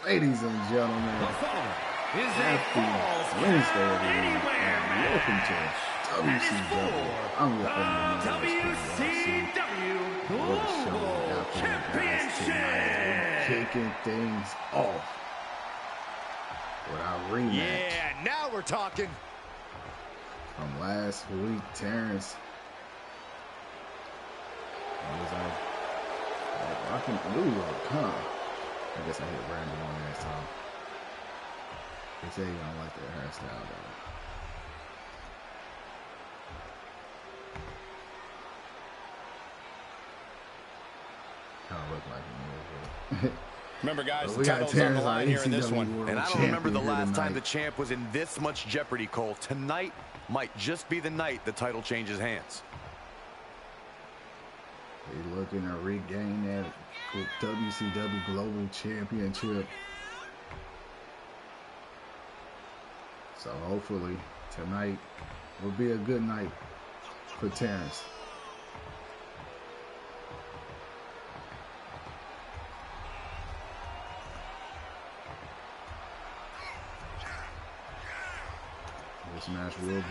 Ladies and gentlemen, happy Wednesday, everyone, and welcome to WCW. I'm your WCW Global Championship. Kicking things off with our rematch. Yeah, now we're talking. From last week, Terrance was rocking New York, huh? I guess I hit random on that song. They say you don't like that hairstyle though. Kind of look like him. Remember, guys, we the got title's on the Terrance line here in this one. And I don't remember the last time the champ was in this much jeopardy, Cole. Tonight might just be the night the title changes hands. He's looking to regain that WCW Global Championship. So hopefully tonight will be a good night for Terrance. This match will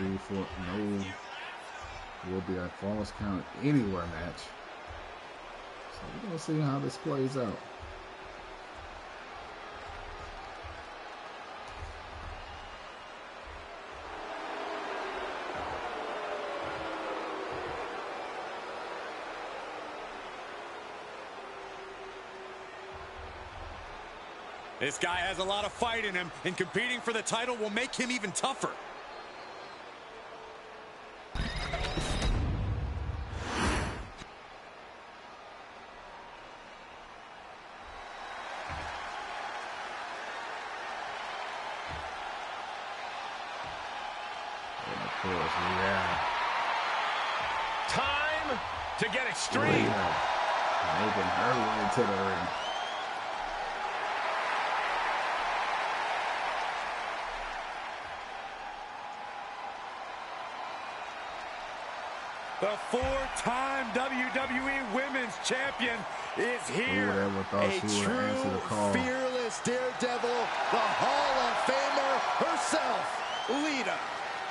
be a false count anywhere match. So we're gonna see how this plays out. This guy has a lot of fight in him, and competing for the title will make him even tougher. Time to get extreme. Making her way to the ring. The four-time WWE Women's Champion is here. A true, fearless daredevil, the Hall of Famer herself, Lita.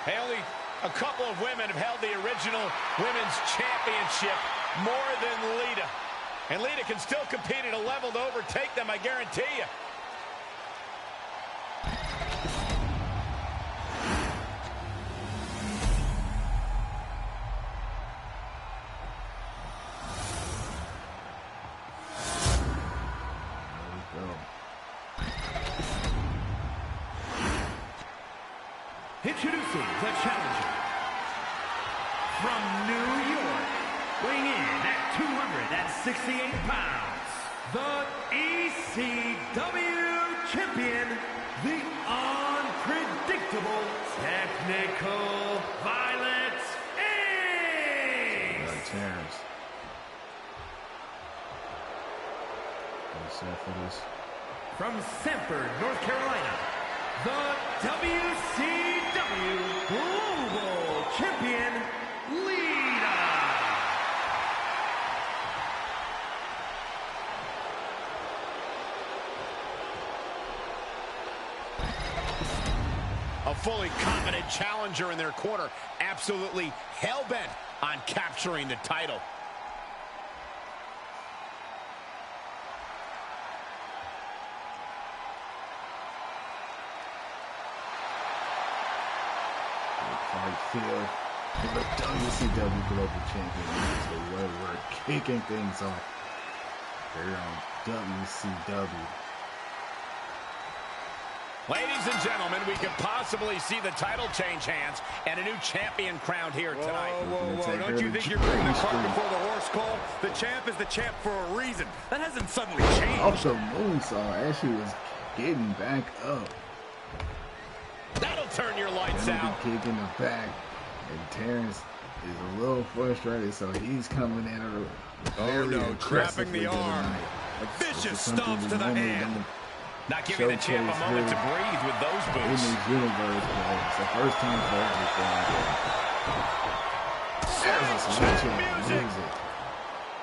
Hey, only a couple of women have held the original Women's Championship more than Lita. And Lita can still compete at a level to overtake them, I guarantee you. Introducing the challenger from New York, weighing in at 268 pounds, the ECW champion, the unpredictable technical violence ace. Terrance. Set for this. From Sanford, North Carolina, the WCW Global Champion, Lita. A fully competent challenger in their corner, absolutely hell-bent on capturing the title. For the WCW Global Champion is the way we're kicking things off here on WCW. Ladies and gentlemen, we could possibly see the title change hands and a new champion crowned here tonight. Whoa. Don't you think you're putting the cart before the horse, Cole? The champ is the champ for a reason. That hasn't suddenly changed. Also, moonsault as she was getting back up. That'll turn your lights out. Kicking the back. And Terrance is a little frustrated, so he's coming at her. Trapping the arm. Vicious stomps to the hand. Not giving the champ a moment to breathe with those boots. In this universe, it's the first time for everything. There's a switch in the music.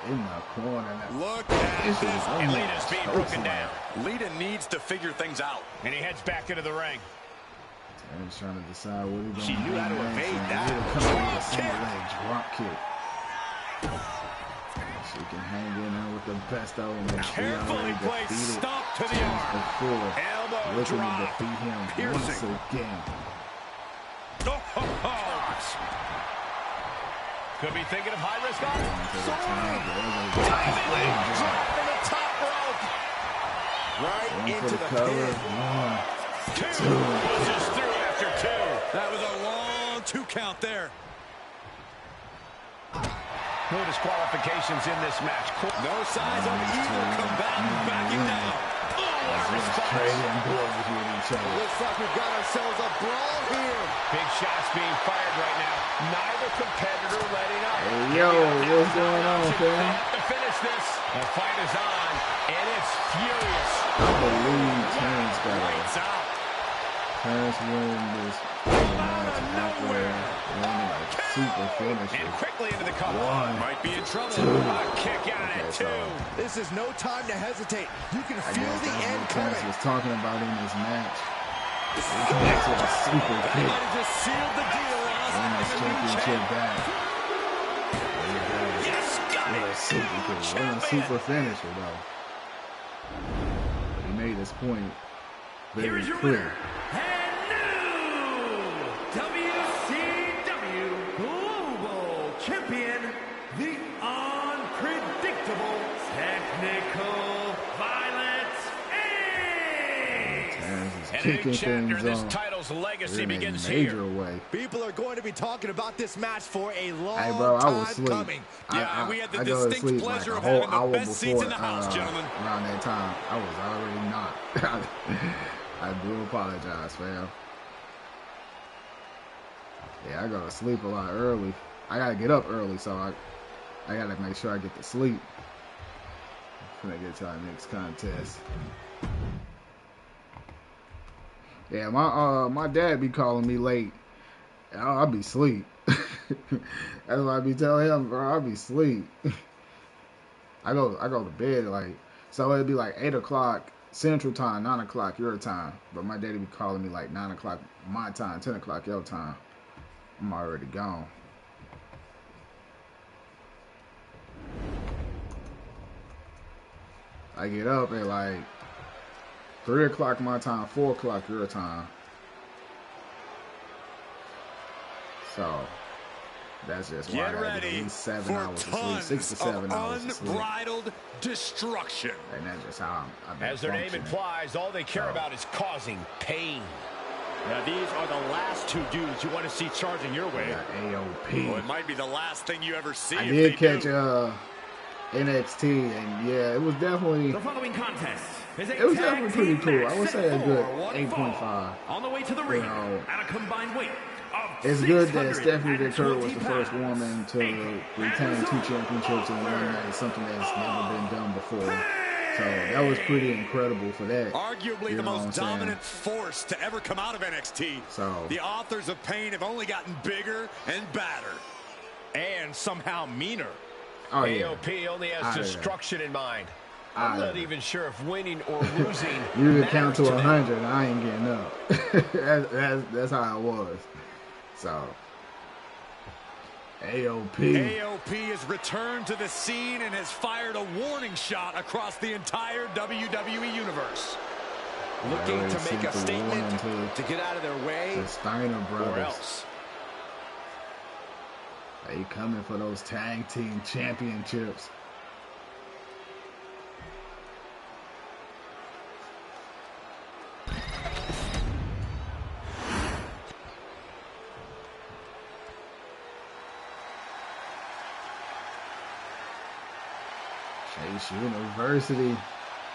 in the corner. Look at this. And Lita's being broken down. Lita needs to figure things out. And he heads back into the ring. Terrance trying to decide what he's going to do. She knew how to evade that. Coming with a single leg drop kick. She can hang in there with the best of them. Carefully placed stomp to the arm. Before elbow looking drop. to defeat him once again. Could be thinking of high-risk options. Diving drop in the top rope. Right into the pin. Two. Was just through after two. That was a long 2 count there. No disqualifications in this match. No signs of either combatant backing down. Trading blows with each other. Looks like we've got ourselves a brawl here. Big shots being fired right now. Neither competitor letting up. Hey, yo, what's going on, fam? To finish this, the fight is on, and it's furious. I believe Terrance got Lights it. out. Terrance winning this match after winning a super finisher. And quickly into the cover. One, Might be in trouble. two. A kick out at Okay, two. This is no time to hesitate. You can I feel guess the that's end what Terrance coming. was talking about in this match. He connects with a super That kick. might have just sealed the deal, Ross. Win this And the new championship champ. back. Yes, got With a it. super kick. Wasn't a super finisher, though. But he made his point Here very is your clear. winner, and new WCW Global Champion, the unpredictable technical violence ace. Terrance is And a kicking new chapter in things this off title's legacy in a begins major here. way. People are going to be talking about this match for a long Hey, bro, I was time asleep. coming. Yeah, we had the I go to distinct sleep like pleasure a of whole having the hour best seats before in the house, gentlemen. around that time. I was already not. I do apologize, fam. Yeah, I go to sleep a lot early. I gotta get up early, so I gotta make sure I get to sleep when I get to our next contest. Yeah, my dad be calling me late. I'll be asleep. That's what I be telling him, bro. I'll be asleep. I go to bed so it'd be like 8 o'clock Central Time, 9 o'clock your time. But my daddy be calling me like 9 o'clock my time, 10 o'clock your time. I'm already gone. I get up at like 3 o'clock my time, 4 o'clock your time. So that's just why I Get gotta get ready at least 7 for hours of sleep, tons 6 to 7 of hours of sleep. unbridled destruction. And that's just how I've been As their name functioning. implies, all they care about is causing pain. Now, these are the last two dudes you want to see charging your We way. got A.O.P. Well, it might be the last thing you ever see. I if did they catch do. NXT, and yeah, it was definitely The following contest is a It was tag definitely pretty team cool. match I would set say a good for one 8.5. fall. On the way to the ring know, at a combined weight of it's good that 620 Stephanie Victoria was the first pounds. woman to retain 2 championships in one night. It's something that's never been done before. So that was pretty incredible for that. Arguably You the know what I'm most saying? dominant force to ever come out of NXT. So The authors of pain have only gotten bigger and badder. And somehow meaner. oh yeah, A.O.P. only has Outta there. destruction in mind. Outta I'm not there. even sure if winning or losing You can count to matters them. 100, and I ain't getting up. that's how it was. So A.O.P. A.O.P. has returned to the scene and has fired a warning shot across the entire WWE universe. Looking already to make sent a the statement warning to get out of their way. The Steiner Or brothers. else. They coming for those tag team championships. Chase University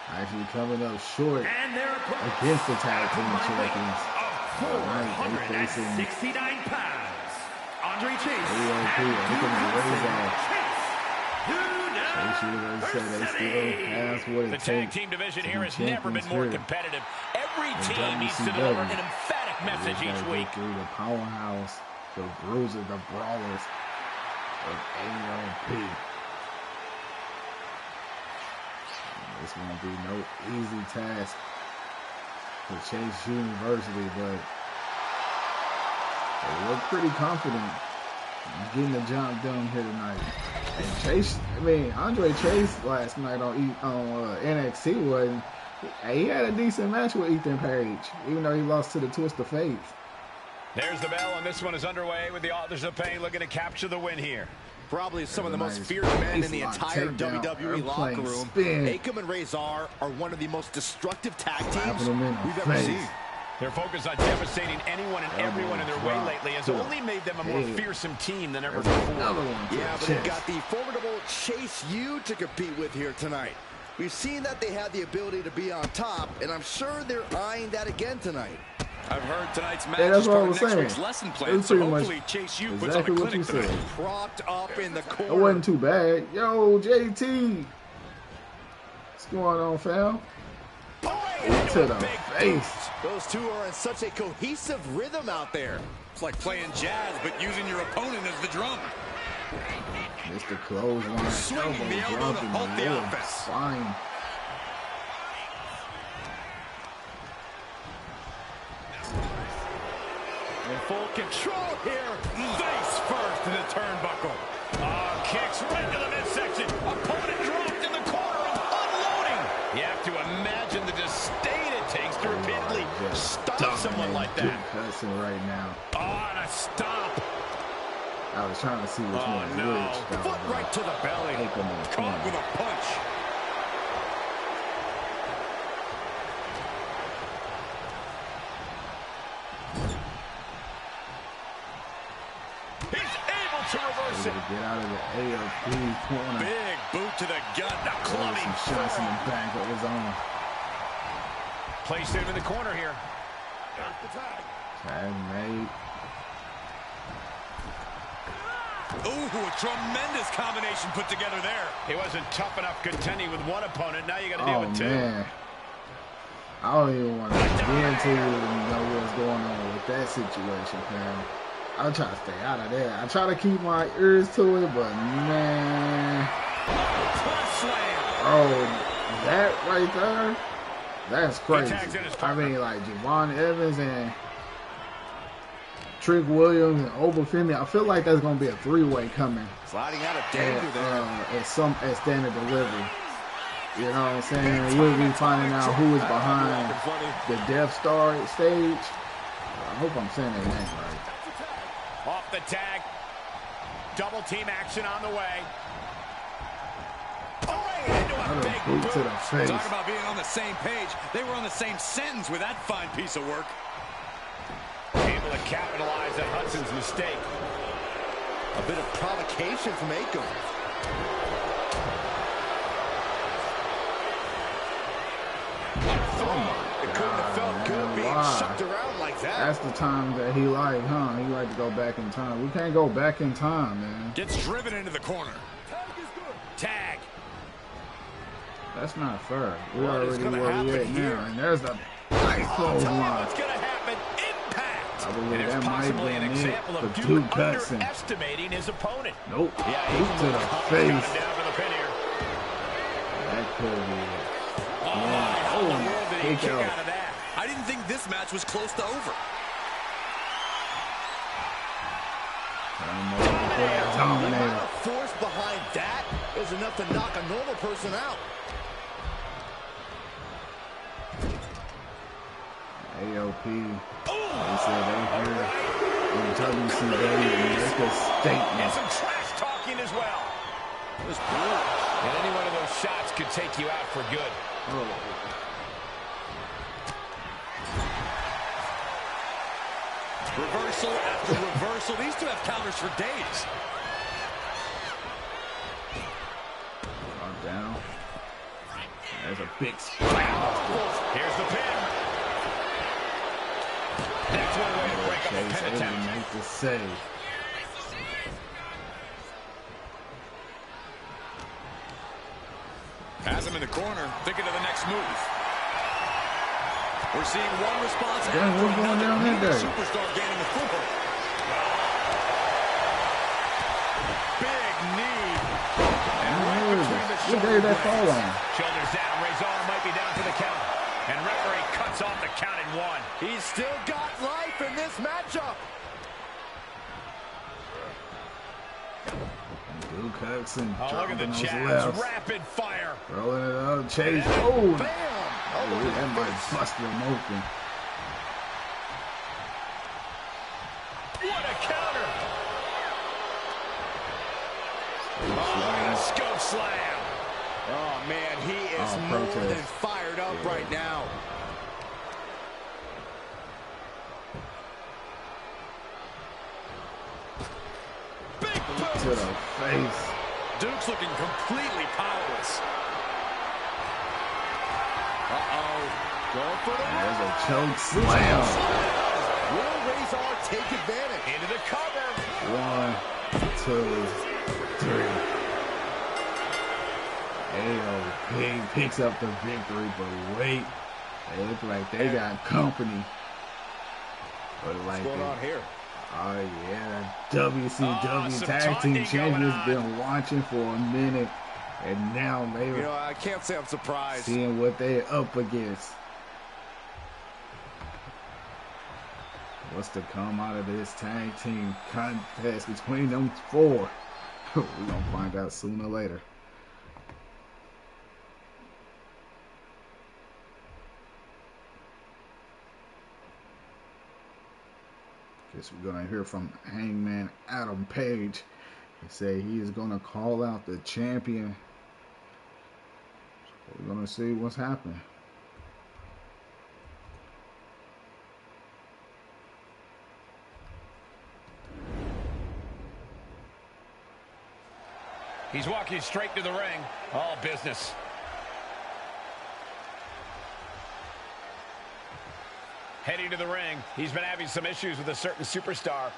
actually coming up short And their opponents against the tag at a team combined weight champions. of Right, they facing 469 pounds. Andre Chase A.O.P. and looking to raise Chase. off. Chase Chase University said they still has what it The takes. tag team division here has never been more competitive. Every team needs to deliver an emphatic message each week. The powerhouse, the bruisers, the brawlers of A.O.P. This won't be no easy task for Chase University, but they look pretty confident getting the job done here tonight. And Chase, Andre Chase last night on NXT wasn't. He had a decent match with Ethan Page, even though he lost to the Twist of Fate. There's the bell, and this one is underway with the Authors of Pain looking to capture the win here. Probably some of the most feared men in the entire WWE locker room. A.O.P and Razor are one of the most destructive tag teams we've ever seen. Their focus on devastating anyone and everyone in their way lately has only made them a more fearsome team than ever before. Yeah, but they've got the formidable Chase U to compete with here tonight. We've seen that they have the ability to be on top, and I'm sure they're eyeing that again tonight. I've heard tonight's match is part of next week's lesson plan, so hopefully Chase U puts on a clinic tonight. Propped up in the corner. It wasn't too bad. Yo, JT. What's going on, fam? To the face. Those two are in such a cohesive rhythm out there. It's like playing jazz, but using your opponent as the drum. Mr. Clothesline. Swinging the elbow to halt the offense. Fine. In full control here. Face first to the turnbuckle. Oh, kicks right to the midsection. Opponent dropped in the corner and unloading. You have to imagine the disdain it takes to repeatedly stop someone like that. Cussing right now. Oh, and a stomp. I was trying to see which one was which. Foot right to the belly. Caught with a punch. He's able to reverse it. Get out of the A.O.P corner. Big boot to the gut. Now clubbing. Some shots in the back of his own. Placed him in the corner here. Tag made. Ooh, a tremendous combination put together there. He wasn't tough enough contending with one opponent. Now you got to deal with two. Man. I don't even want to get into what's going on with that situation, fam. I'll try to stay out of there. I try to keep my ears to it, but man. Oh, that right there? That's crazy. I mean, like Javon Evans and Trick Williams and Obafemi. I feel like that's gonna be a three-way coming. Sliding out of danger there. At standard delivery. You know what I'm saying? We'll be finding out who is behind the Death Star stage. I hope I'm saying that name right. Off the tag. Double team action on the way. Boot to the face. Talk about being on the same page. They were on the same sentence with that fine piece of work. Able to capitalize on Hudson's mistake. A bit of provocation from A.O.P. It couldn't have felt good being shucked around like that. That's the time that he like, huh? He like to go back in time. We can't go back in time, man. Gets driven into the corner. Tag. That's not fair. We already where we at now. And there's the nice clothesline. What's going to happen? Impact. I believe that might be an example of two cuts. Underestimating his opponent. Nope. Yeah, boot to the face. Down for the pin here. That could be it. Kick out of that. I didn't think this match was close to over. Dominator. Force behind that is enough to knock a normal person out. A.O.P. They said they here in WCW and make a statement. And some trash talking as well. It was brutal. And any one of those shots could take you out for good. Reversal after reversal. These two have counters for days. Down. There's a big splash. Here's the pin. That's one way to break up a pin attempt. Make the save. Has him in the corner, thinking of the next move. We're seeing one response after what's going another. down there? Superstar gaining the floor. Big knee. And right between the Who gave that fall on? Shoulders down. Ray's arm might be down for the count. And referee cuts off the count in 1. He's still got life in this matchup. Duke Hudson Look at the jabs. lefts. Rapid fire. Rolling it up. Chase. Oh, Bam. that might bust him open. What a counter. Scope slam. Oh, man, he is more than fired up right now. Big boot. To the face. Duke's looking completely powerless. Going for the There's a choke slam. Will Razor take advantage? Into the cover. 1, 2, 3. A.O.P picks up the victory, but wait. They look like they got company. But like What's going on here? Oh yeah, WCW some Tag Team talking Champions going been watching for a minute, and now they You know, I can't say I'm surprised. seeing what they're up against. What's to come out of this tag team contest between them four? We're gonna find out sooner or later. Guess we're gonna hear from Hangman Adam Page. He said he is gonna call out the champion. So we're gonna see what's happening. He's walking straight to the ring. All business. Heading to the ring. He's been having some issues with a certain superstar.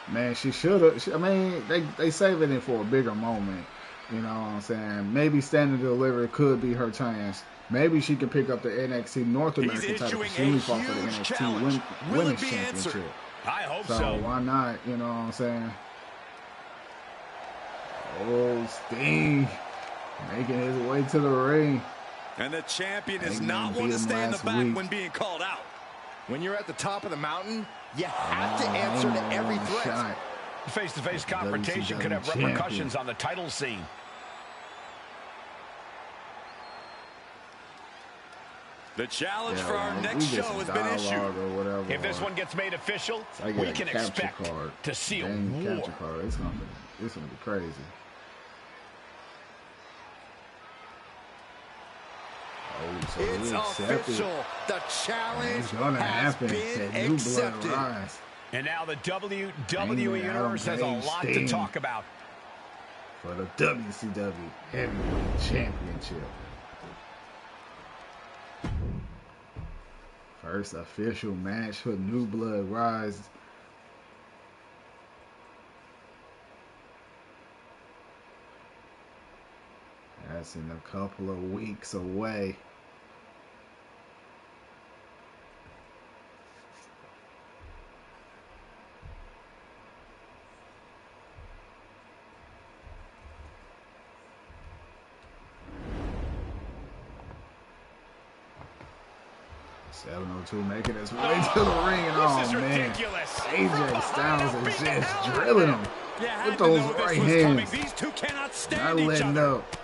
Man, she should have. I mean, they saving it for a bigger moment. You know what I'm saying? Maybe Standing Delivery could be her chance. Maybe she can pick up the NXT North American title. She only fought for the NXT Women's Championship. I hope So why not? You know what I'm saying? Oh, Sting making his way to the ring. And the champion is Hangman not one beat to him stay in the last back week. when being called out. When you're at the top of the mountain, you have to answer to every threat. Shot. Face-to-face confrontation could have champion. repercussions on the title scene. The challenge for our we next get show some has been issued. dialogue or whatever, If this or one gets made official, I get we a can capture expect card. to see a Dang, war. capture card. It's gonna be crazy. Oh, so It's official. The challenge It's gonna has happen. been That new blood accepted. rise. And now the WWE Hangman Universe has a Adam lot Page to talk about. For the WCW Heavyweight Championship. First official match for New Blood Rise. That's in a couple of weeks away. .702 making his way to the ring, and This is oh man, ridiculous. AJ Styles is just drilling him Yeah, with those right hands, These two cannot not stand each letting other. up.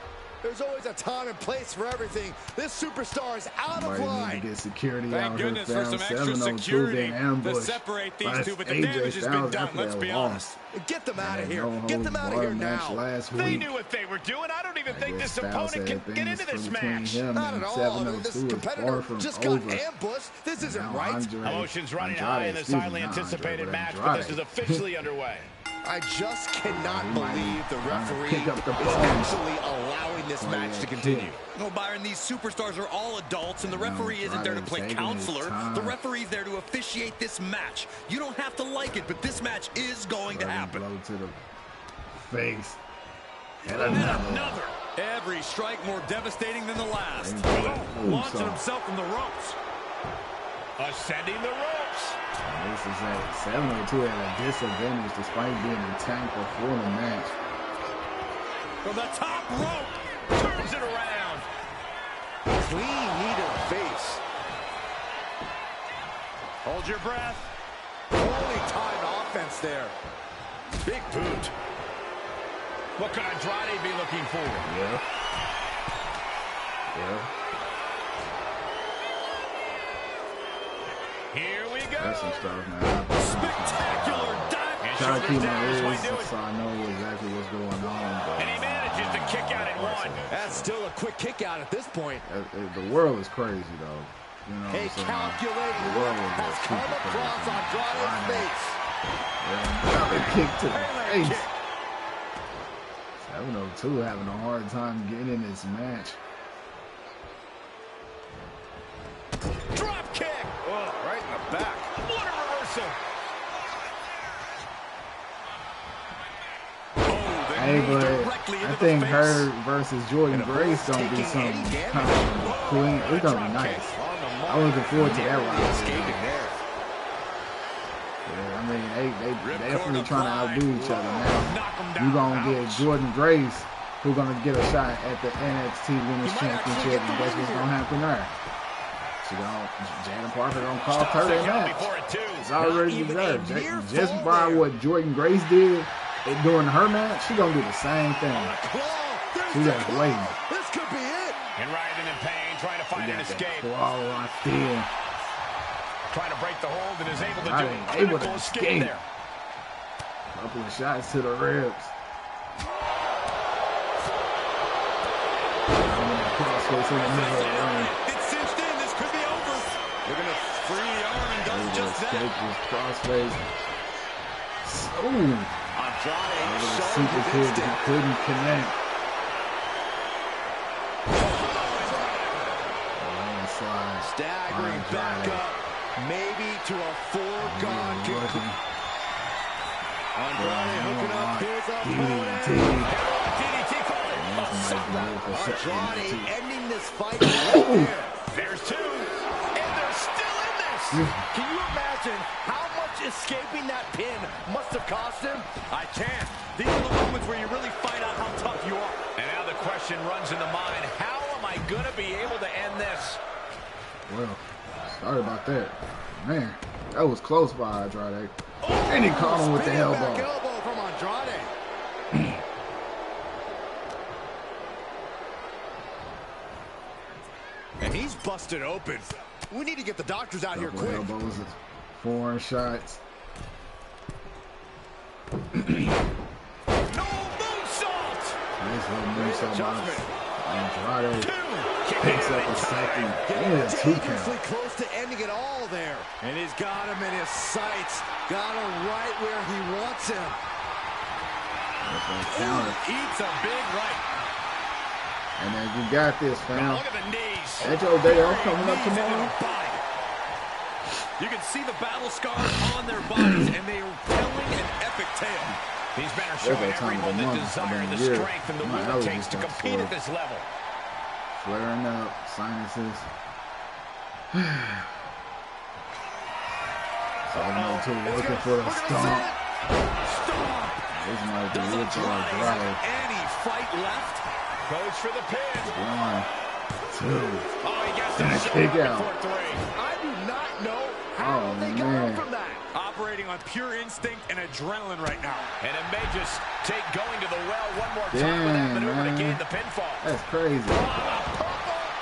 There's always a time and place for everything. This superstar is out of Might need line. to get security Thank out here, goodness for fam. some extra 702 security being to ambushed. separate by these two, but the AJ damage has been Styles done, after let's that be loss. honest. Get them out of And here. no Get them holds out of here barred match now. last They week. knew what they were doing. I don't even I think guess this Styles opponent said can get things into this between match. him Not and at all. I mean, 702 this is far competitor from just over. got ambushed. This isn't Now right. Emotions running high in this highly anticipated match, but this is officially underway. I just cannot He might believe the be trying to referee pick up the is ball. actually allowing this match to continue. No, Byron, these superstars are all adults, and the Now referee isn't there to Andrade's play taking his counselor. time. The referee's there to officiate this match. You don't have to like it, but this match is going to happen. Blow to the face. And And another. Every strike more devastating than the last. Launching himself from the ropes. Ascending the ropes. This is at 702 at a disadvantage despite being attacked before the match. From the top rope, turns it around. Clean knee to the face. Hold your breath. Holy timed offense there. Big boot. What could Andrade be looking for? Yeah. Yeah. Here we go. That's some stuff, man. Spectacular dive. Try to keep my Might do ears it. so I know exactly what's going on. But, And he manages to kick out in one. That's still a quick kick out at this point. the world is crazy, though. You know what A I'm saying? calculating The world look has is come super across crazy. Andrade's face. Yeah, another kick to the Parallel face. kick. 702 having a hard time getting in this match. Drop kick. Oh, right in the back. What a reversal. Hey, but I think her versus Jordan Grace gonna be some kind of clean. It's gonna be nice. I'm looking forward to that rivalry. Yeah, I mean, they definitely trying to outdo each other now. You gonna get Jordan Grace, who gonna get a shot at the NXT Women's Championship, and guess what's gonna happen there? She gonna Jada Parker gonna cost her that match. It's already deserved. Just by what Jordan Grace did during her match, she gonna do the same thing. She just waiting. This could be it. And Ryden in pain, trying to find an escape. Claw locked in. Trying to break the hold and is able to do Ryden a able critical to escape escape. there. Couple of shots to the ribs. Crossface in the middle of the ring. It's cinched in. This could be over. Looking to free the arm and does just that. Escape crossface. Ooh. Andrade Super showing kick, his he instinct. couldn't connect. Slide. Staggering back up, maybe to a foregone conclusion. Andrade hooking up his opponent. DDT called it. Andrade ending this fight right there. There's two. And they're still in this. Can you imagine how much escaping that pin must have cost him? I can't. These are the moments where you really find out how tough you are. And now the question runs in the mind, how am I going to be able to end this? Well, sorry about that. Man, that was close by Andrade. And he caught him with the Spinning elbow. back elbow from Andrade. And he's busted open. We need to get the doctors out here Couple quick. elbows, foreign shots. No moonsault. Nice little moonsault adjustment. by Andrade. Two. Picks up a second. Getting Yeah, 2 dangerously count. close to ending it all there. And he's got him in his sights. Got him right where he wants him. That's a counter. Eats a big right. And then you got this, Now fam. look at the knees. That's your day off coming up Knees into tomorrow. the body. You can see the battle scars on their bodies, and they are telling an epic tale. These men are showing that time of the everyone the month, desire, of the the year. strength, and the My will it allergies takes to got compete sore. at this level. Flaring up, sinuses. 702 looking for the stomp. This might be Doesn't it for drive Andrade. any fight left. Goes for the pin. 1, 2. Oh, he gets And a the kick shoulder out. before 3. I do not know how Oh, they got man. up from that. Operating on pure instinct and adrenaline right now. And it may just take going to the well one more time with that Damn, maneuver to man. gain the pinfall. That's crazy.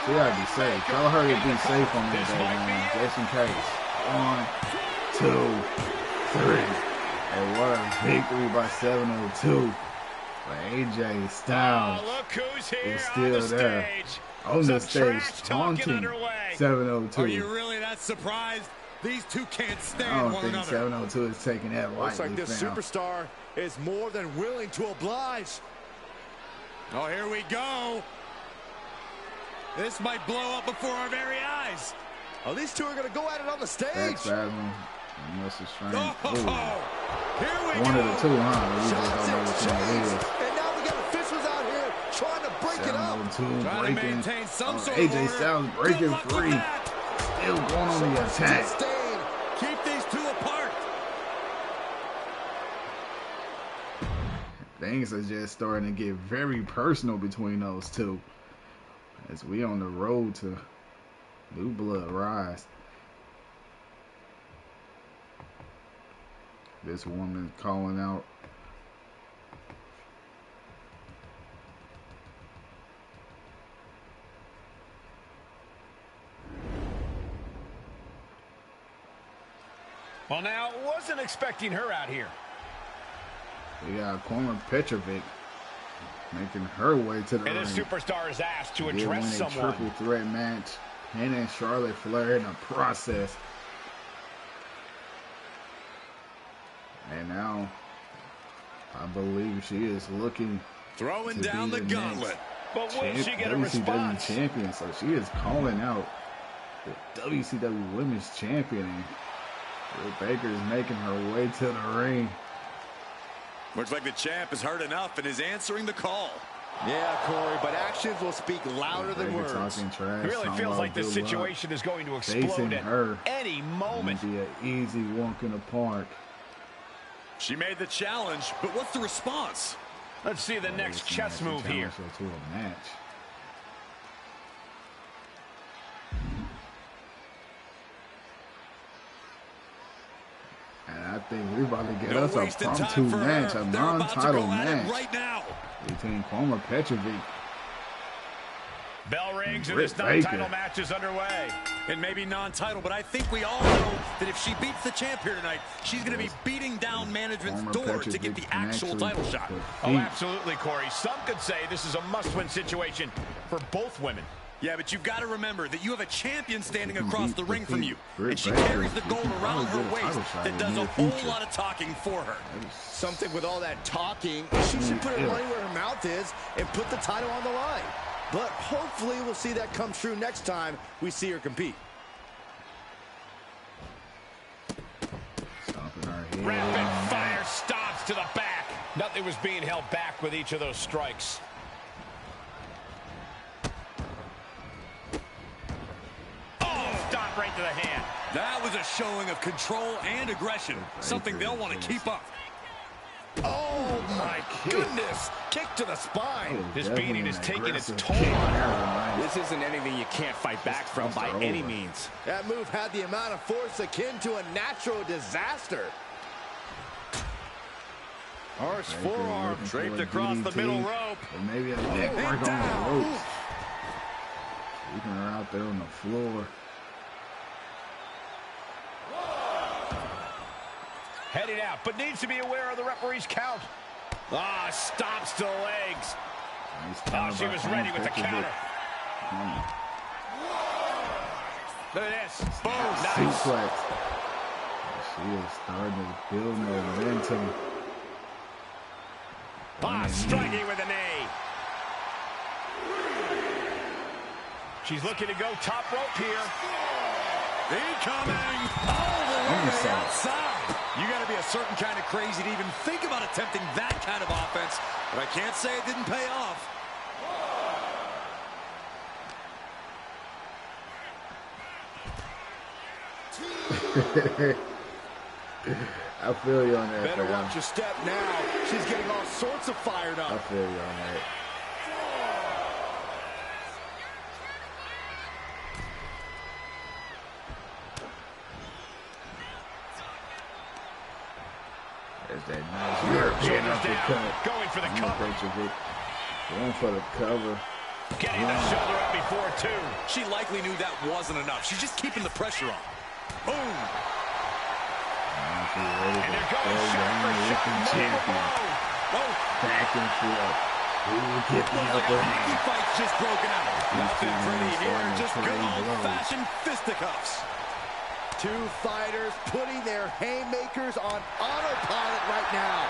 She gotta be safe. Tell her to be safe on this day, man. Just in case. 1, 2, 3. And what a victory by 702. But AJ Styles Oh, look who's here is on still the there. stage. On the Some stage, trash talking taunting underway. Are you 702. really that surprised? These two can't stand I don't one think another. 702 is taking that Looks lightly, like this fam. superstar is more than willing to oblige. Oh, here we go. This might blow up before our very eyes. Oh, these two are going to go at it on the stage. Backspasm. Muscle strength. Oh, Ooh. here we One go. of the two, huh? We just Shots don't know which one it exchanged. is. And now we got officials out here trying to break it up. 702 Trying to breaking. maintain some sort of AJ order. Styles Good breaking luck with free. that. Still going on the attack. Staying. Keep these two apart. They things are just starting to get very personal between those two. As we on the road to New Blood Rise. This woman calling out. Well, now, wasn't expecting her out here. We got Karmen Petrovic making her way to the ring. And this superstar is asked to They address win a someone. triple threat match. Hannah and Charlotte Flair in the process. And now, I believe she is looking Throwing to down be the gauntlet. But will she get a WCW response? champion. So she is calling out the WCW Women's Champion. And Britt Baker is making her way to the ring. Looks like the champ has heard enough and is answering the call. Yeah, Corey, but actions will speak louder than Baker words. talking trash. It really talking feels about like this good luck. situation is going to Facing explode her at any moment. It'll be an easy walk in the park. She made the challenge, but what's the response? Let's see the next chess move here. To a match. And I think we're about to get us a wasted time impromptu for match, her. a They're about to non-title go at it match right now. between Karmen Petrovic. Bell rings and Britt this non-title Baker. match is underway. It may be non-title, but I think we all know that if she beats the champ here tonight, she's going to be beating down management's Karmen door to Petrovic get the can actual actually title shot. defeat. Oh, absolutely, Corey. Some could say this is a must-win situation for both women. Yeah, but you've got to remember that you have a champion standing She can across beat the ring from you. Britt And she Baker. carries the She gold can around probably her get a title waist shot that in does the a near whole future. lot of talking for her. Something with all that talking, she should put her money where her mouth is and put the title on the line. But hopefully we'll see that come true next time we see her compete. Stomping her head. Rapid fire stops to the back. Nothing was being held back with each of those strikes. Oh, stop right to the hand. That was a showing of control and aggression, something they'll want to keep up. Oh my goodness! Kick to the spine. This beating is taking its toll on on her. her. This isn't anything you can't fight back from by any means. That move had the amount of force akin to a natural disaster. Harsh forearm draped across the middle rope. Or maybe a neck work on the ropes. Keeping her out there on the floor. Heading out, but needs to be aware of the referee's count. Ah, stops to the legs. Nice Oh, counter she by was Karmen ready with the Petrovic. counter. Look at this. Boom. Nice. Suplex. She is starting to build momentum. Ah, striking with a knee. She's looking to go top rope here. Incoming! Oh, the way to the Inside. outside. You got to be a certain kind of crazy to even think about attempting that kind of offense. But I can't say it didn't pay off. I feel you on that. Better fam. watch your step now. She's getting all sorts of fired I up. feel you on that. There's that nice European Shoulders down, uppercut. going for the cover. Petrovic going for the cover. Getting the shoulder up before two. She likely knew that wasn't enough. She's just keeping the pressure on. Boom! Now she's ready And to they're throw going shot down for the shot. lifting champion. Oh, Back and forth. Who will get the looks like upper a hockey hand? fight's just broken out. Nothing pretty here, starting to just good trade blows. old-fashioned fisticuffs. Two fighters putting their haymakers on autopilot right now.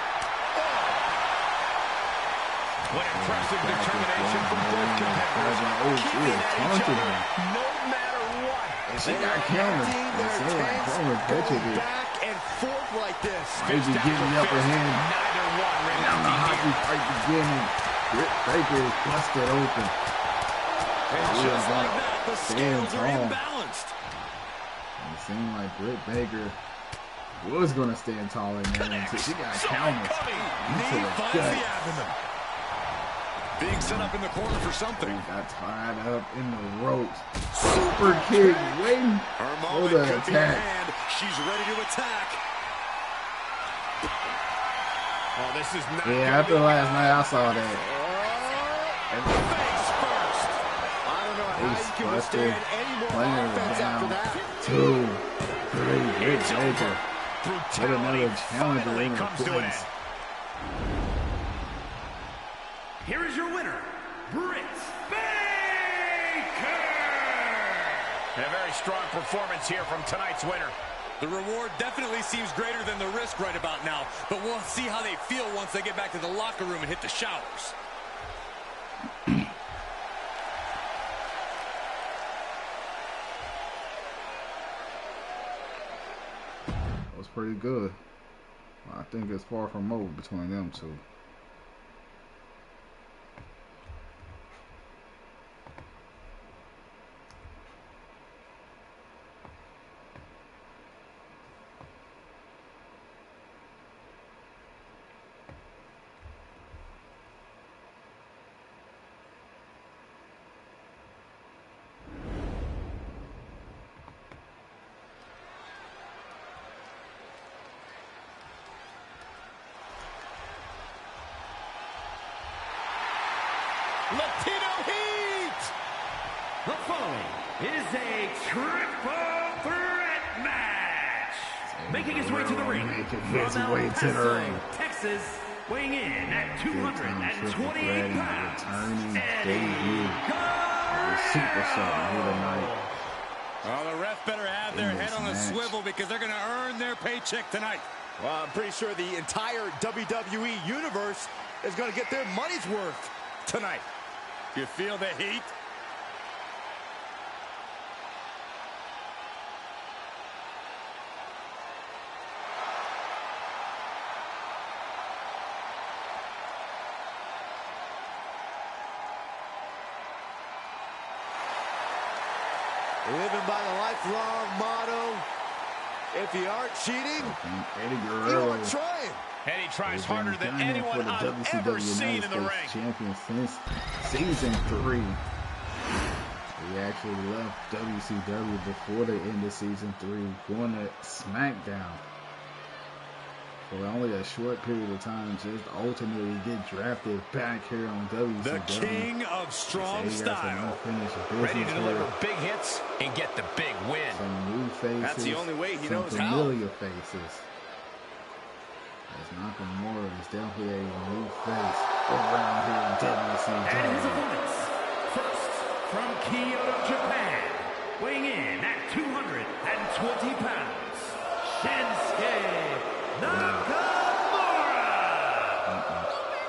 What impressive determination from both competitors. Oh, she Keeping is at each taunting other him. no matter what. And she got countered. Emptying And their so like tanks, Karmen going Petrovic back and forth like this. maybe getting the upper hand. Neither one ready Now to the be hockey here. fight beginning. Britt Baker is busted open. And She just is like up. that, the Stand scales are tall. imbalanced. It seemed like Britt Baker was going to stand tall in there until she got counted into the gut. Being set up in the corner for something. Got tied up in the ropes. Super kick, waiting for the attack. She's ready to attack. Oh, this is not after last night, I saw that. Face first. I don't know how you can withstand any more offense after that. 2, 3, Brit Baker. Get another challenger in the place. Here is your winner, Britt Baker. And a very strong performance here from tonight's winner. The reward definitely seems greater than the risk right about now, but we'll see how they feel once they get back to the locker room and hit the showers. That was pretty good. I think it's far from over between them two. Latino Heat! The following is a triple threat match. Making his way to the ring from El Paso, Texas, weighing in at 228 pounds. Returning debut. The superstar here tonight. Well, the ref better have their head on a swivel because they're going to earn their paycheck tonight. Well, I'm pretty sure the entire WWE universe is going to get their money's worth tonight. You feel the heat? Living by the lifelong motto, if you aren't cheating, you aren't trying. And he tries harder than anyone I've ever seen in the ring. Champion since season 3. He actually left WCW before they ended season 3, going to SmackDown for only a short period of time. Just ultimately get drafted back here on WCW. The king of strong style, ready to deliver big hits and get the big win. Some new faces. That's the only way he knows how. Familiar faces. As Nakamura is definitely a new face around here in WCW. And his opponents, first from Kyoto, Japan, weighing in at 220 pounds, Shinsuke Nakamura.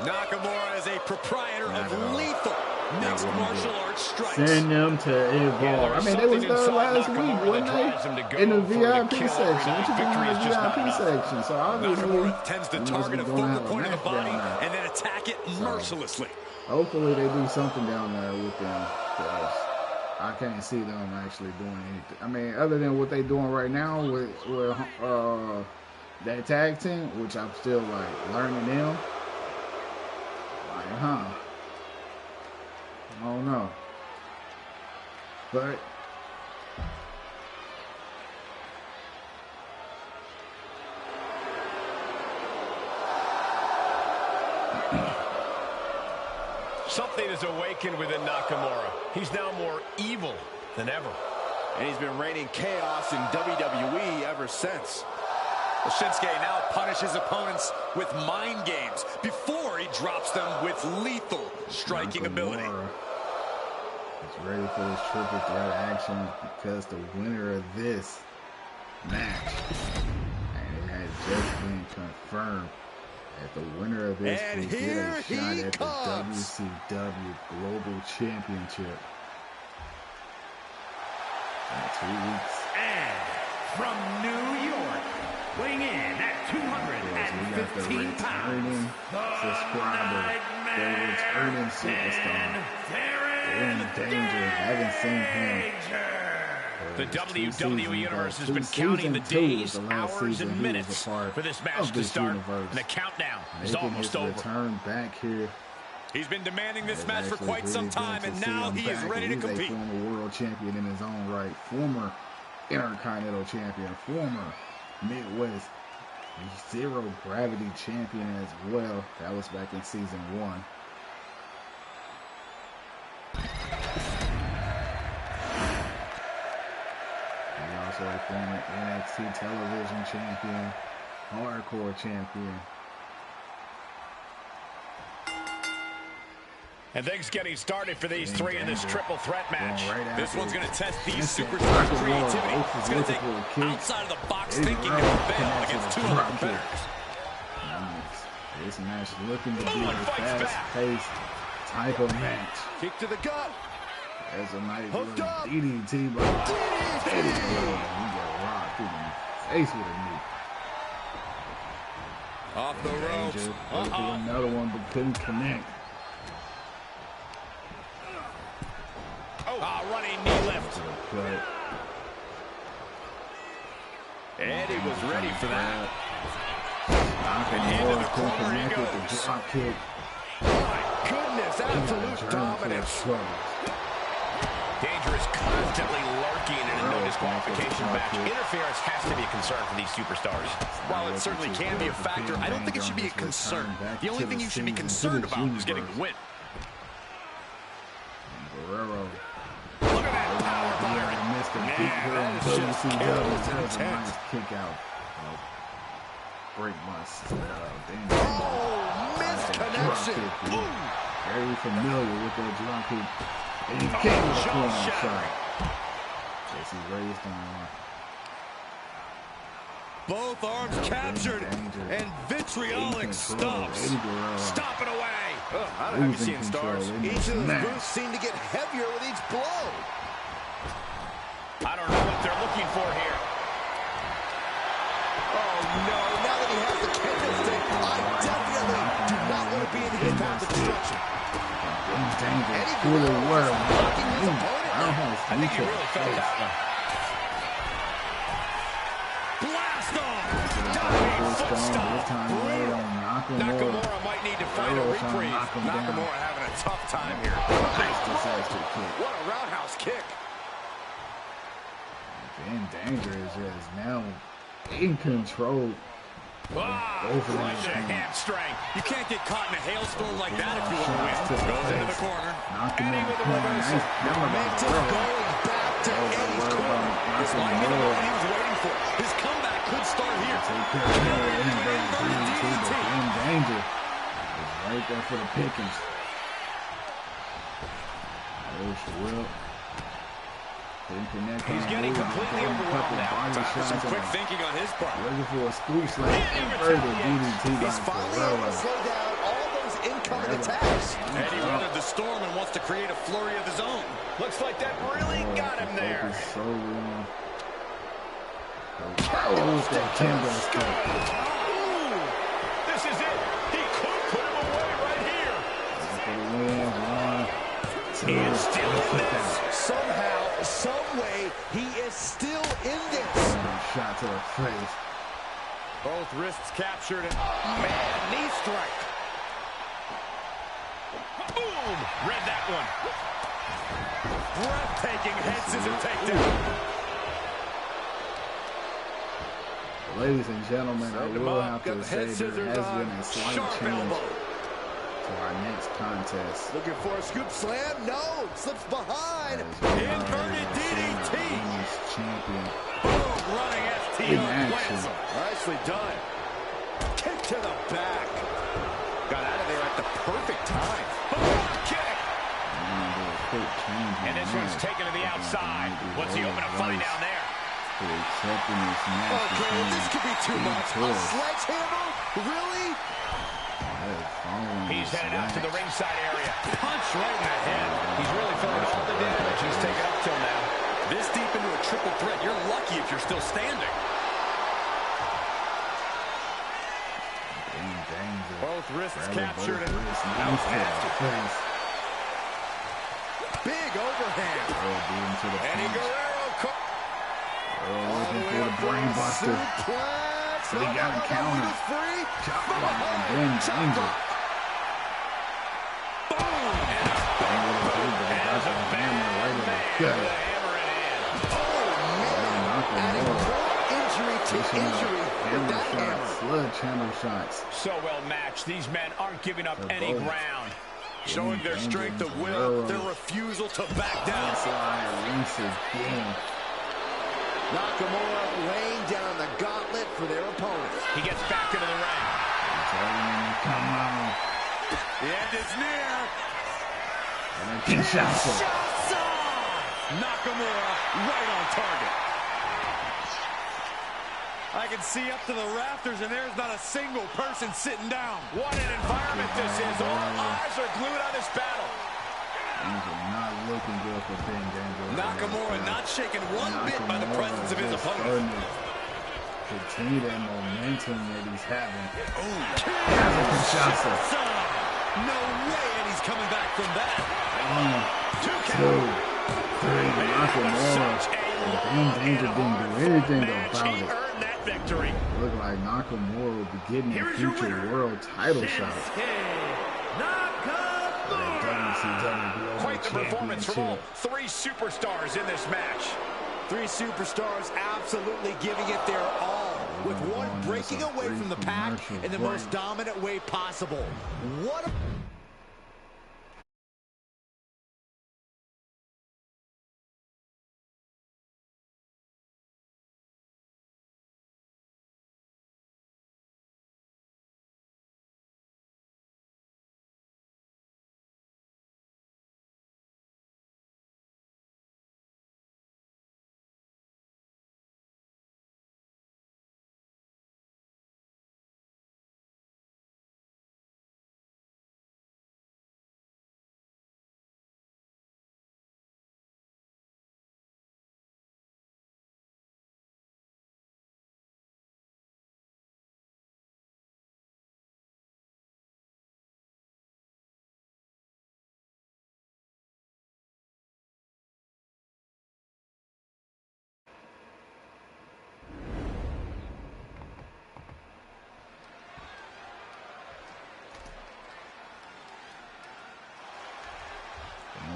Nakamura is a proprietor of lethal mixed martial arts strikes. Send them to evolve. I mean, they was there last week, wasn't they? In the VIP section. What you doing in the VIP section? So obviously, Nakamura tends to target a focal point of the body and then attack it mercilessly. Hopefully they do something down there with them, because I can't see them actually doing anything. I mean, other than what they doing right now with that tag team, which I'm still like learning them. Like, I don't know. But Something is awakened within Nakamura. He's now more evil than ever. And he's been raining chaos in WWE ever since. Well, Shinsuke now punishes opponents with mind games before he drops them with lethal striking ability. Is ready for this triple threat action because the winner of this match, and it had just been confirmed that the winner of this will get a shot at the WCW Global Championship in 2 weeks. And from New York, weighing in at 215 pounds, subscriber, the returning superstar. They're in danger. Haven't seen him The WWE Universe has been counting the days, hours, and minutes for this match to start, and the countdown is almost over. Return back here. He's been demanding this match for quite some time, and now he is ready to compete. He's a former world champion in his own right, former Intercontinental champion, former Midwest Zero Gravity champion as well. That was back in season 1. Also a former NXT television champion, hardcore champion. And things getting started for these three in this triple threat match. This one's going to test these superstars' creativity. It's going to take outside of the box thinking to prevail against two other competitors. This match looking to be a fast-paced type of match. Kick to the gut. There's a nice little DDT by Teddy. He got rocked through the face with a knee. Off the ropes. Another one, but couldn't connect. Running knee lift. Eddie was ready for that. Into the corner he goes. Drop kick. My goodness, absolute dominance. Danger is constantly lurking in a no disqualification match. Interference has to be a concern for these superstars. While it certainly can be a factor, I don't think it should be a concern. The only thing you should be concerned about is getting the win. Guerrero. Look at that power byron. Missed a big WCW. That was a nice kick out. Break bust. Missed connection. Very familiar with that drop kick. And he came with a corner shot. Jesse raised on. Both arms captured and vitriolic stomps. Stomping away. I don't have you seeing stars. Each of those boots seem to get heavier with each blow. I don't know what they're looking for here. Oh no, now that he has the candlestick, I definitely do not want to be in his path of destruction. Eddie Guerrero blocking his opponent. I think he really felt that one. Blast off! Diving foot stomp. Nakamura might need to find a reprieve. Nakamura having a tough time here. What a roundhouse kick. And Danger is just now in control. Flush a hamstring. You can't get caught in a hailstorm like that if you want to win. Goes into the corner. Eddie with a reversal. Momentum going back to Eddie's corner. This might be the moment he was waiting for. His comeback could start here. Danger is right there for the pickings. He's getting completely overwhelmed now. Some quick thinking on his part. Looking for a scoop slam. He's finally able to slow down all those incoming attacks. Eddie weathered the storm and wants to create a flurry of his own. Looks like that really got him there. So long. That candlestick. This is it. He could put him away right here. He is still in this. Somehow, some way, he is still in this. Shot to the face. Both wrists captured and Man, knee strike. Boom! Read that one. breathtaking head scissor takedown. Ladies and gentlemen, I will have to say there has been a slight change to our next contest. Looking for a scoop slam? No! Slips behind! Inverted DDT! Champion. Boom! Running FTO plants. Nicely done. Kick to the back. Got out of there at the perfect time. Kick! And this one's taken to the outside. What's he open to find down there? Okay, this could be too much. A sledgehammer? Really? He's headed out to the ringside area. Punch right in the head. He's really felt all the damage he's taken up till now. This deep into a triple threat, you're lucky if you're still standing. Both wrists captured and now past it. Big overhand. Eddie Guerrero. looking for the brain buster. So he got a counter. Chop block and then danger. Sledgehammer shots. So well matched. These men aren't giving up any ground. Showing their strength of will, their refusal to back down. Nakamura laying down the gauntlet for their opponent. He gets back into the ring. Come on. The end is near. Nakamura right on target. I can see up to the rafters, and there's not a single person sitting down. What an environment this is. All eyes are glued on this battle. Things are not looking good for Ben Dangerous. Nakamura not shaken one bit by the presence of his opponent. Continue that momentum that he's having. No way, and he's coming back from that. 1, 2, 3. Nakamura. Ben Dangerous didn't do anything about it. Victory. Look like Nakamura will be getting a future world title shot. Quite the performance from all three superstars in this match. Three superstars absolutely giving it their all, with one breaking away from the pack in the most dominant way possible. What a...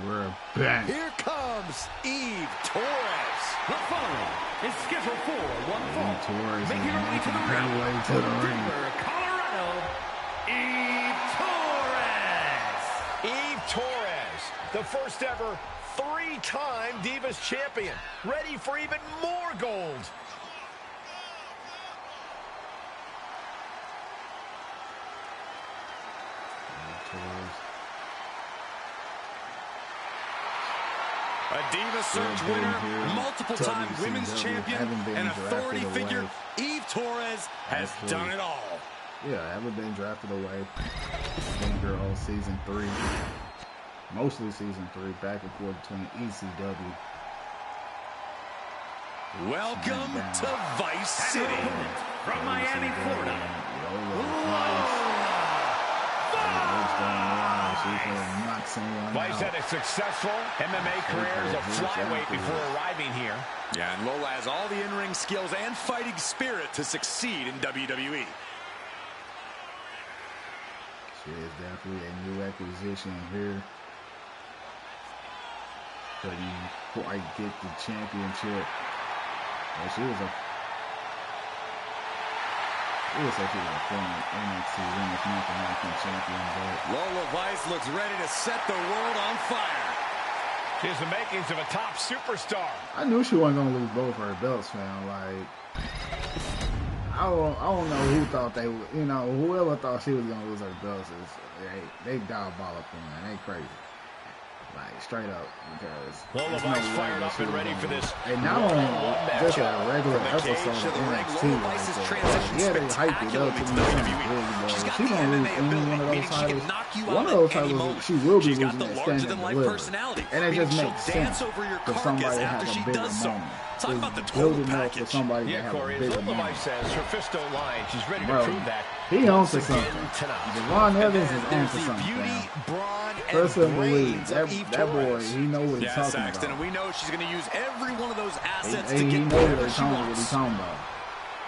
We're back. Here comes Eve Torres. The following is scheduled for one fall. Torres making her way to the ring. Denver, Colorado, Eve Torres. Eve Torres, the first ever three-time Divas champion, ready for even more gold. A Diva Search winner, multiple-time women's champion, and authority figure, Eve Torres has done it all. Yeah, I haven't been drafted away. Been here all season 3. Mostly season 3, back and forth between ECW. Welcome to Vice City. From Miami, Florida. Vice had a successful MMA career as a flyweight before arriving here. Yeah, and Lola has all the in-ring skills and fighting spirit to succeed in WWE. She is definitely a new acquisition here. Couldn't quite get the championship. Well, she was a former NXT Women's North American champion, but Lola Vice looks ready to set the world on fire. She has the makings of a top superstar. I knew she wasn't gonna lose both her belts, fam. Like, I don't know who thought they would, whoever thought she was gonna lose her belts is they diabolical, man. They crazy. Like, straight up, because Lola Vice fired up and ready for this. And not only just a regular episode of NXT, yeah, they hyped it up to be something big, but she don't lose any one of those titles. you one out of those at any titles, moment. she will be She's got losing the that standing larger-than-life delivery. personality. And it just she'll makes dance sense over your for somebody carcass to after have she a bigger does so. moment. Talk It's about the total good enough package. for somebody to Yeah, have Corey, a as bigger Old moment. Device says, her fist don't lie. She's ready to Bro, prove that. he owns once to something. again tonight. Devon Evans is on There's to the something. beauty, brawn, Trust and and believe. brains That, of Eve that boy, Torres. he know what he's Yeah, talking Saxton, about. and we know she's going to use every one of those assets He to get knows whatever what she he's wants. talking about.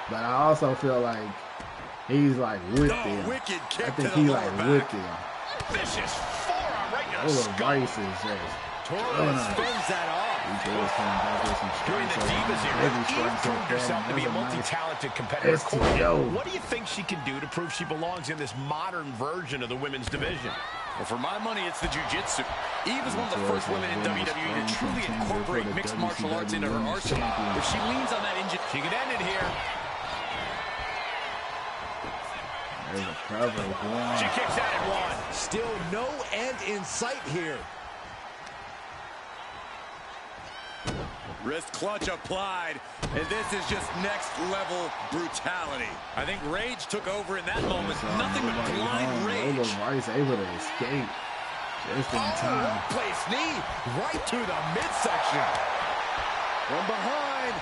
But I also feel like he's like with him. Wicked kick I think to the he lower like back. with him. Vicious forearm right in the All the skull. vices just Torres spins that off. Torres coming back with some During strikes. the Divas era, Eve proved herself to be a That's multi-talented competitor. STO. What do you think she can do to prove she belongs in this modern version of the women's division? Well, for my money, it's the jiu-jitsu. Eve is one of the first women in WWE to truly incorporate mixed martial arts into her arsenal. If she leans on that engine, She could end it here. There's a cover. One. She kicks out at one. Still no end in sight here. wrist clutch applied, and this is just next level brutality. I think rage took over in that moment. Nothing but blind rage. Rice able to escape just in time. Place knee right to the midsection. From behind.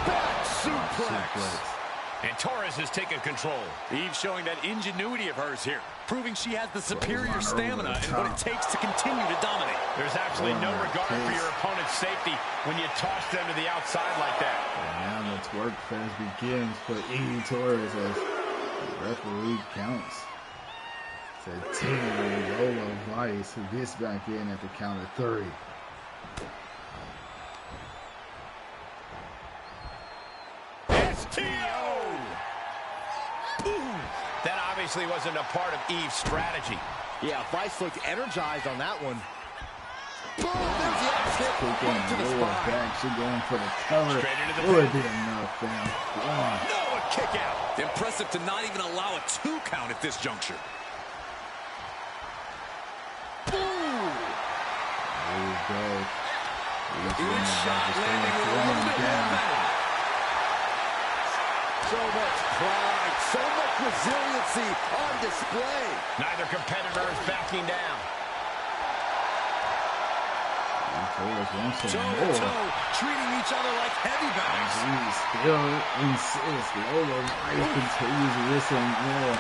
Back suplex. And Torres has taken control. Eve showing that ingenuity of hers here, proving she has the superior stamina and what it takes to continue to dominate. There's absolutely no regard for your opponent's safety when you toss them to the outside like that. And now the twerk fest begins for Eve Torres as the referee counts. It's a 10 Lola Vice who gets back in at the count of 3. That obviously wasn't a part of Eve's strategy. Yeah, Vice looked energized on that one. Boom! There's the axe hit right to the spine. Back. She going for the cover. Straight into the Will it pin. be enough, fam? One. No, a kick out. Impressive to not even allow a 2 count at this juncture. There we go. Each shot landing with a little bit more venom. So much pride, so much resiliency on display. Neither competitor is backing down. Torres wants some Toe more. to toe, treating each other like heavyweights. He still insists. Lola Vice continues with some more.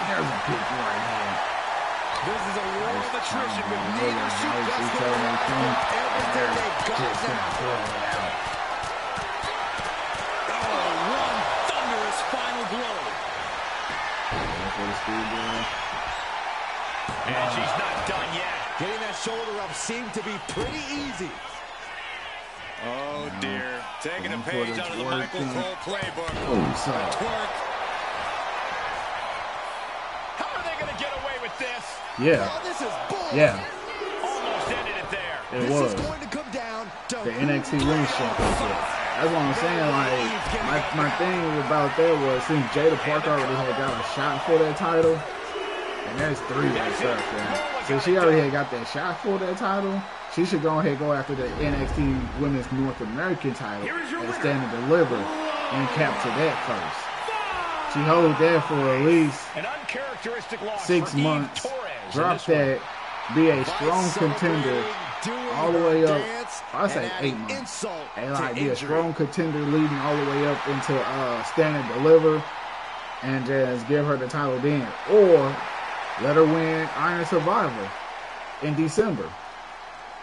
There's a kick right here. This is a war of attrition with neither shoot just everything they've got now. One thunderous final blow. And she's not done yet. Getting that shoulder up seemed to be pretty easy. Oh dear, taking a page out of the Michael Cole playbook. Oh, sorry. Twerk. How are they going to get away with this? Yeah. Oh, this is bull. Yeah. Almost ended it there. It This was. is going to come down to The NXT Women's Championship. That's what I'm saying. Like, my thing about that was since Jada Parker already had got a shot for that title, and there's 3 right there, man. Since she already had got that shot for that title, she should go ahead and go after the NXT Women's North American title and stand and deliver and capture that first. She holds that for at least An uncharacteristic loss 6 for Eve months. Torres in Drop this one. that, be a strong contender all the way up. I say 8 months. And like be a strong contender leading all the way up into stand and deliver and just give her the title then. Or let her win Iron Survivor in December.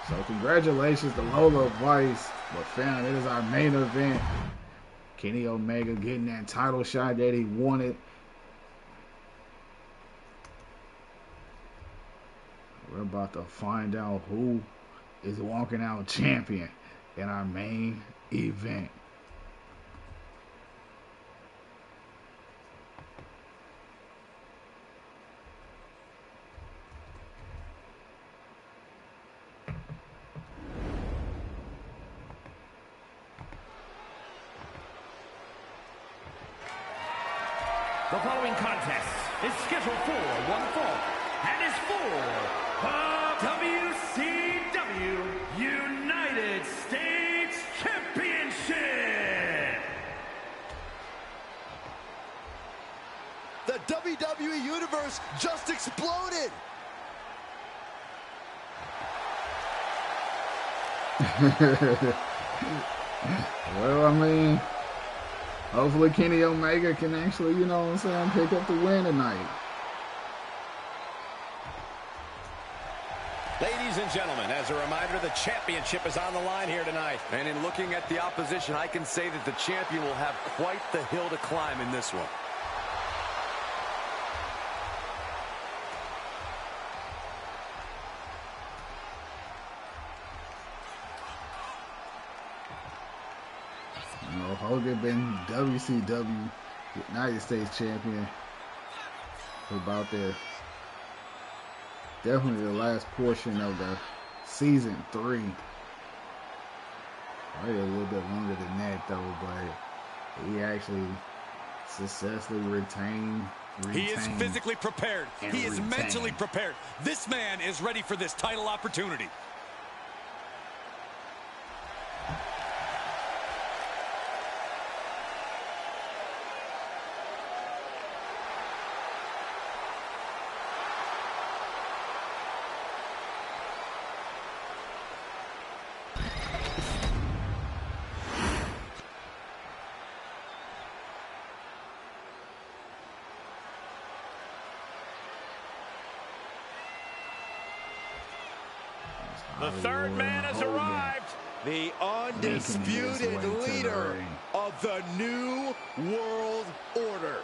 So congratulations to Lola Vice. But fam, it is our main event. Kenny Omega getting that title shot that he wanted. We're about to find out who is walking out champion in our main event. The following contest is scheduled for one fall and is for the WCW United States Championship. the WWE Universe just exploded. Well, I mean, hopefully Kenny Omega can actually, you know what I'm saying, pick up the win tonight. Ladies and gentlemen, as a reminder, the championship is on the line here tonight. And in looking at the opposition, I can say that the champion will have quite the hill to climb in this one. You know, Hogan been WCW United States champion for about definitely the last portion of the season 3. Probably a little bit longer than that though, but he actually successfully retained. He is physically prepared. He is mentally prepared. This man is ready for this title opportunity. The third man has arrived. The undisputed leader of the New World Order.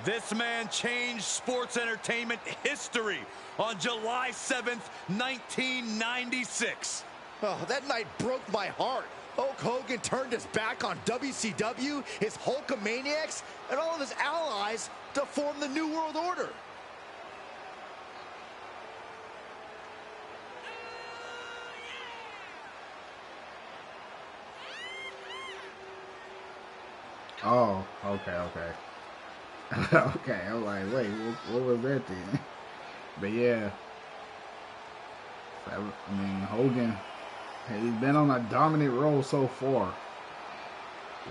This man changed sports entertainment history on July 7th, 1996. Oh, that night broke my heart. Hulk Hogan turned his back on WCW, his Hulkamaniacs, and all of his allies to form the New World Order. Oh, okay. Okay, I'm like, wait, what was that then? But yeah, I mean, Hogan, he's been on a dominant roll so far.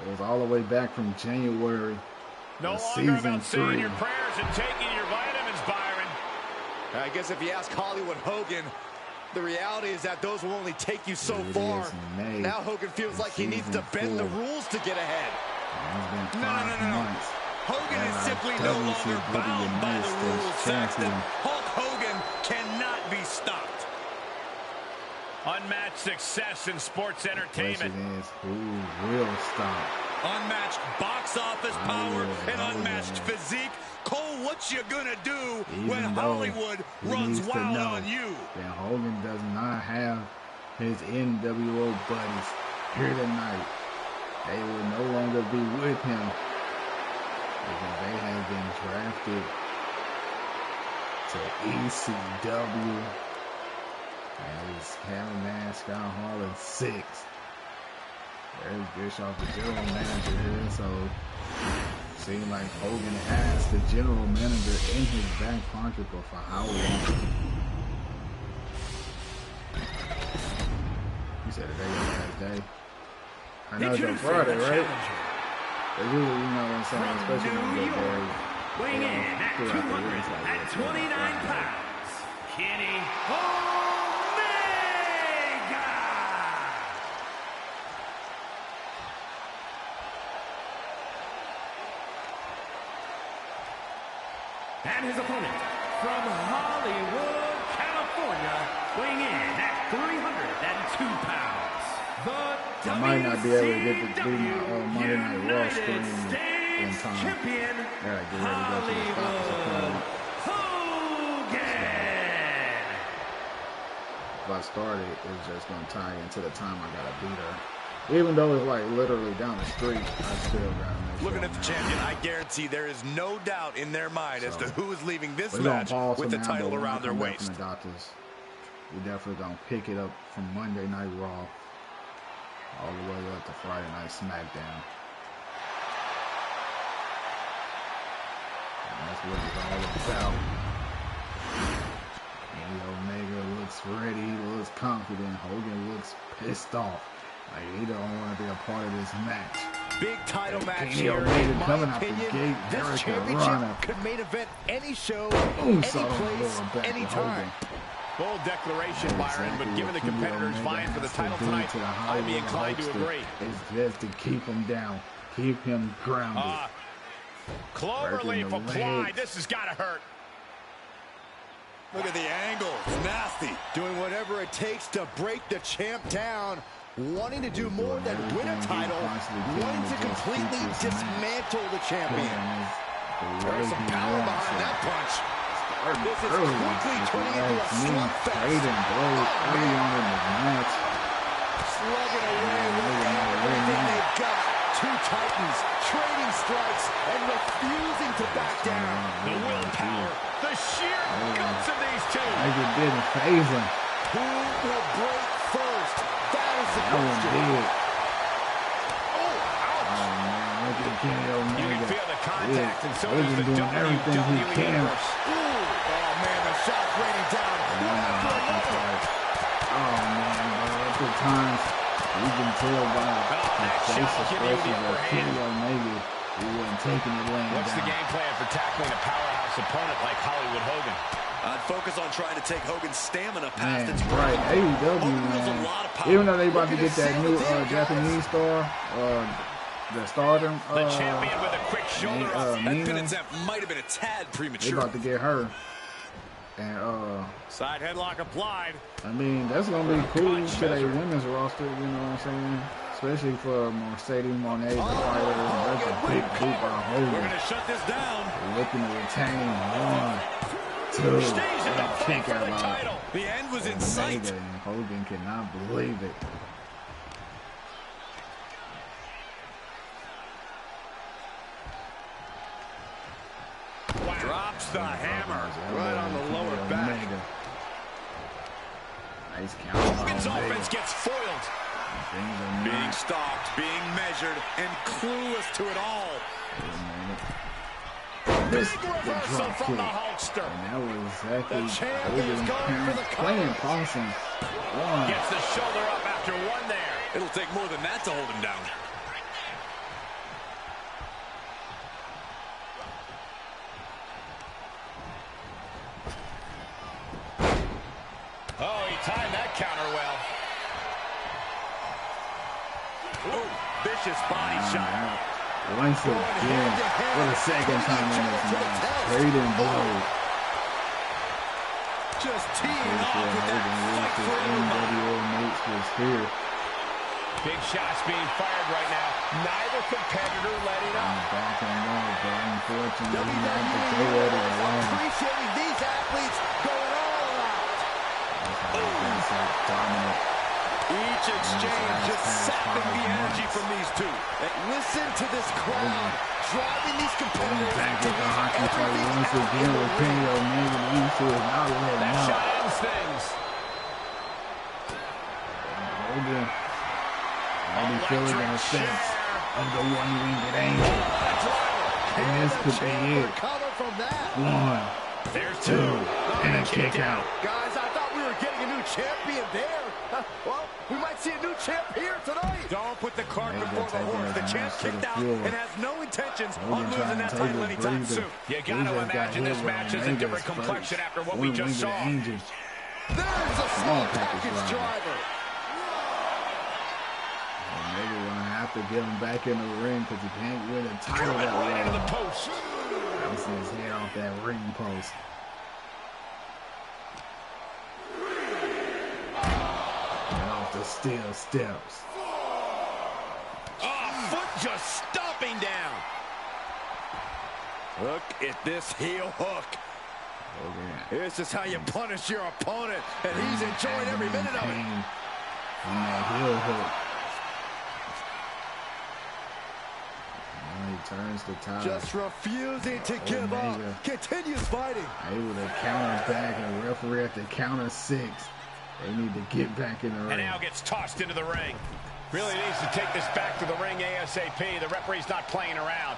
It was all the way back from January of season 3. Your prayers and taking your vitamins, Byron. I guess if you ask Hollywood Hogan, the reality is that those will only take you so far. Now Hogan feels like he needs to bend the rules to get ahead. It's been 5 months. Hogan is simply no longer bound by the rules, Saxton. Hulk Hogan cannot be stopped. Unmatched success in sports entertainment. The question is, who will stop? Unmatched box office power and unmatched physique. Cole, what you gonna do when Hollywood runs wild on you? That Hogan does not have his NWO buddies here tonight. They will no longer be with him because they have been drafted to ECW. And he's having man Scott Hall in 6. There's Bischoff, the general manager here, so it seems like Hogan has the general manager in his back pocket for how long? You said today was the last day. I know it's on Friday, right? They usually, you know what I'm saying, especially when they go weighing in at 229 pounds, Kenny Omega! And his opponent from Hollywood, California, weighing in at 302 pounds. I might not be able to get to do my Monday Night Raw stream in time. Champion, Yeah, get ready to go to the doctor's Hogan. If I start it, it's just going to tie into the time I got to be there. Even though it's like literally down the street, I still got to make sure. Looking at the champion, I guarantee there is no doubt in their mind as to who is leaving this match with the title around their waist. We definitely going to pick it up from Monday Night Raw all the way up to Friday Night SmackDown. And that's what it's all about. Kenny Omega looks ready, he looks confident. Hogan looks pissed off. Like he don't want to be a part of this match. Big title match Kenny here. Omega In coming my out the opinion, gate. this championship could main event any show, any place, anytime. Bold declaration, Byron, but given the competitors vying for the title tonight, I'd be inclined to agree. It's just to keep him down, keep him grounded. Cloverleaf applied. This has got to hurt. Look at the angle. It's nasty. Doing whatever it takes to break the champ down. Wanting to do more than win a title. Wanting to completely dismantle the champion. There's some power behind that punch. This is quickly turning into a slugfest. Early on in the match. Slugging away with everything they've got. Two titans trading strikes and refusing to back down. The willpower, the sheer guts of these two. Like it didn't phase him. Who will break first? That is the question. Look at Kenny Omega. You can feel the contact, and so does the doing everything he can. Oh man, the shot's raining down. Oh man, at the times you can tell by the face expressions of Kenny Omega, he wasn't taking it laying down. What's the game plan for tackling a powerhouse opponent like Hollywood Hogan? I'd focus on trying to take Hogan's stamina past its right, AEW, man. Even though they about to get that new Japanese star, the stardom. The champion with a quick shoulder up. That pin attempt might have been a tad premature. They about to get her. And side headlock applied. I mean, that's gonna be cool to their women's roster, you know what I'm saying? Especially for Mercedes Moné, the fighter. That's a big boot by Hogan. We're gonna shut this down. Looking to retain 1, 2, and kick out loud. The end was in sight. And Hogan cannot believe it. Drops the hammer right on the lower back. Nice counter. Hogan's offense gets foiled. being stopped, being measured, and clueless to it all. This reversal from the Hulkster. And that was exactly Hogan playing Parsons. Gets the shoulder up after one there. It'll take more than that to hold him down. Oh, he timed that counter well. Ooh, vicious body shot. Once again, for the second time in this match, trading blows. Just teeing off with that fight for NWO mates was here. Big shots being fired right now. Neither competitor letting up. Back and forth, but unfortunately, he had to go at it alone. Appreciating these athletes going all out. Dominant. Each exchange just sapping the energy from these two. And listen to this crowd driving these competitors. Back with the hockey fight once again with Kenny Omega. You see it's not letting that up. Shot ends things. Hogan. Already feeling the effects of the one-winged angel. And this could be it. 1, There's 2, and a kick out. Guys, I thought we were getting a new champion there. Well, we might see a new champ here tonight. Don't put the cart before the horse. The champ kicked out and has no intentions on losing that title anytime soon. You got to imagine this match is a different complexion after what we just saw. There's a small package driver. Maybe we're going to have to get him back in the ring because he can't win a title that way. Into the post. Bouncing his head off that ring post. And off the steel steps. Oh, foot just stomping down. Look at this heel hook. This is how you punish your opponent, and he's enjoying every minute of it. From that heel hook. He turns the tide. Just refusing to give up. Continues fighting. Able to counter back and referee at the counter 6. They need to get back in the ring. And now gets tossed into the ring. Really needs to take this back to the ring ASAP. The referee's not playing around.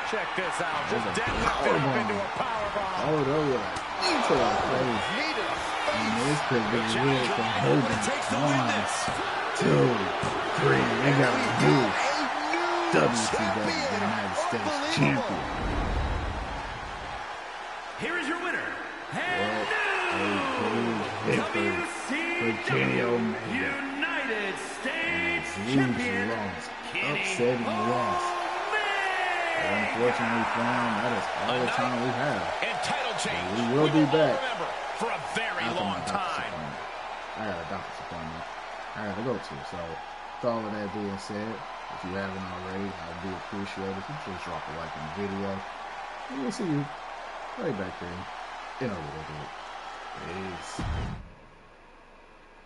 Check this out. Just deadlifted up into a powerbomb. Oh, that was into the face. And this could be good for Hogan. 1, 2, 3. They got to do. A new WCW United States Champion. Here is your winner, and WCW United States Champion. Upsetting loss. Unfortunately for him, that is all the time we have. And title change. We will be back for a very long time. I got a doctor's appointment I gotta go to. So, with all of that being said, if you haven't already, I do appreciate it if you just drop a like on the video. And we'll see you right back here in a little bit. Peace.